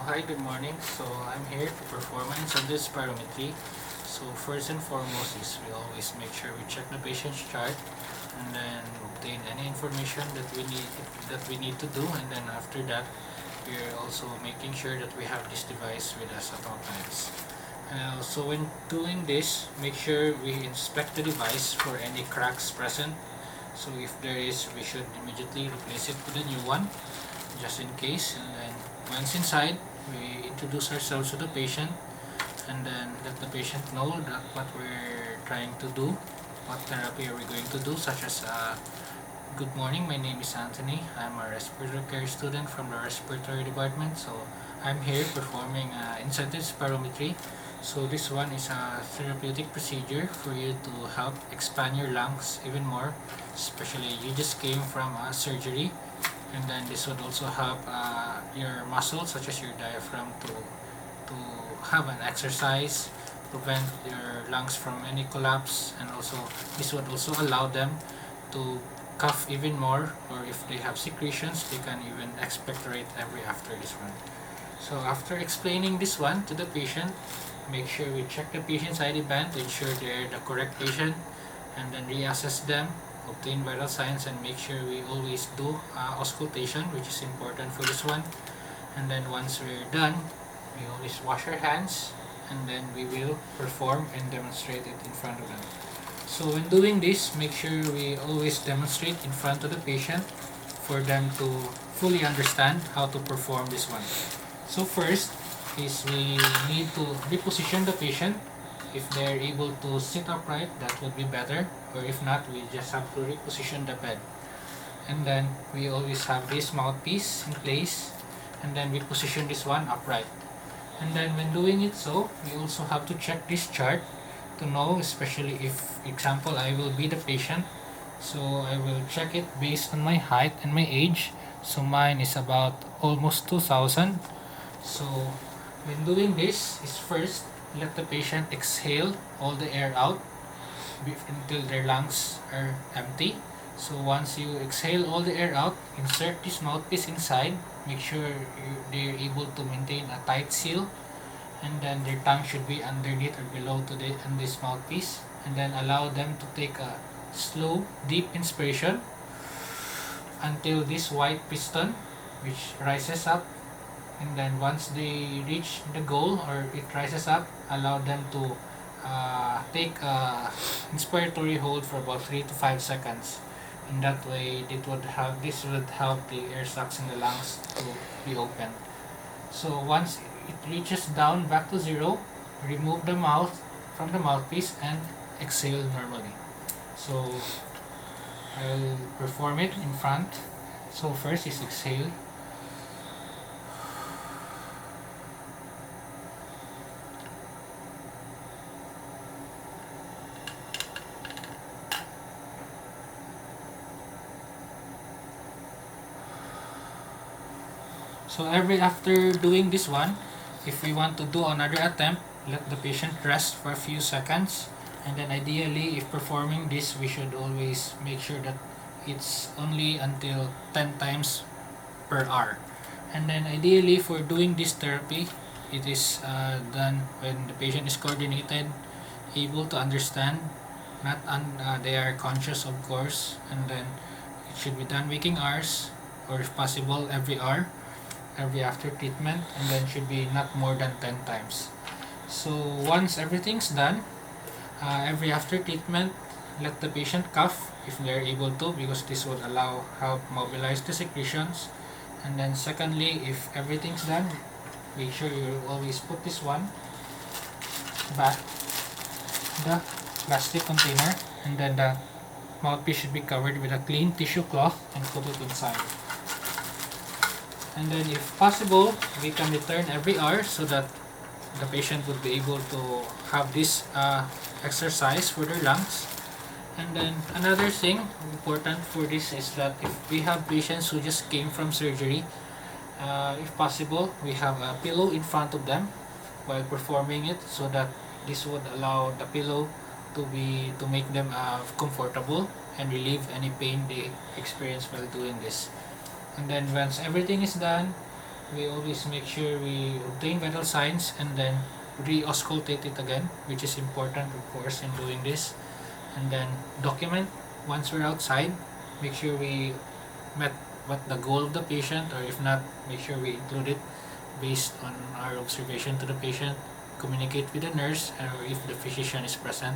Hi, good morning. So I'm here to perform an incentive spirometry. So first and foremost is we always make sure we check the patient's chart and then obtain any information that we need to do, and then after that we're also making sure that we have this device with us at all times. So when doing this, make sure we inspect the device for any cracks present. So if there is, we should immediately replace it with a new one just in case. And then once inside, we introduce ourselves to the patient and then let the patient know that what we're trying to do, what therapy are we going to do, such as good morning, my name is Anthony. I'm a respiratory care student from the respiratory department. So I'm here performing incentive spirometry. So this one is a therapeutic procedure for you to help expand your lungs even more, especially you just came from surgery, and then this would also help your muscles such as your diaphragm to have an exercise, prevent your lungs from any collapse, and also this would also allow them to cough even more, or if they have secretions they can even expectorate every after this one. So after explaining this one to the patient, make sure we check the patient's ID band to ensure they're the correct patient, and then reassess them, obtain vital signs, and make sure we always do auscultation, which is important for this one. And then once we're done, we always wash our hands, and then we will perform and demonstrate it in front of them. So when doing this, make sure we always demonstrate in front of the patient for them to fully understand how to perform this one. So first is we need to reposition the patient. If they're able to sit upright, that would be better, or if not, we just have to reposition the bed. And then we always have this mouthpiece in place, and then we position this one upright. And then when doing it, so we also have to check this chart to know, especially if example I will be the patient, so I will check it based on my height and my age. So mine is about almost 2000. So when doing this is first let the patient exhale all the air out until their lungs are empty. So once you exhale all the air out, insert this mouthpiece inside. Make sure they're able to maintain a tight seal, and then their tongue should be underneath or below on this mouthpiece, and then allow them to take a slow deep inspiration until this white piston which rises up, and then once they reach the goal or it rises up, allow them to take a inspiratory hold for about 3 to 5 seconds. In that way, this would help the air sacs in the lungs to be open. So once it reaches down back to zero, remove the mouth from the mouthpiece and exhale normally. So I'll perform it in front. So first is exhale. So after doing this one, if we want to do another attempt, let the patient rest for a few seconds, and then ideally if performing this, we should always make sure that it's only until 10 times per hour. And then ideally for doing this therapy, it is done when the patient is coordinated, able to understand, they are conscious of course, and then it should be done waking hours, or if possible every hour, every after treatment, and then should be not more than 10 times. So once everything's done, every after treatment, let the patient cough if they're able to, because this would help mobilize the secretions. And then secondly, if everything's done, make sure you always put this one back the plastic container, and then the mouthpiece should be covered with a clean tissue cloth and put it inside. And then if possible, we can return every hour so that the patient would be able to have this exercise for their lungs. And then another thing important for this is that if we have patients who just came from surgery, if possible, we have a pillow in front of them while performing it, so that this would allow the pillow to make them comfortable and relieve any pain they experience while doing this. And then once everything is done, we always make sure we obtain vital signs and then re-auscultate it again, which is important, of course, in doing this. And then document once we're outside. Make sure we met what the goal of the patient, or if not, make sure we include it based on our observation to the patient. Communicate with the nurse or if the physician is present.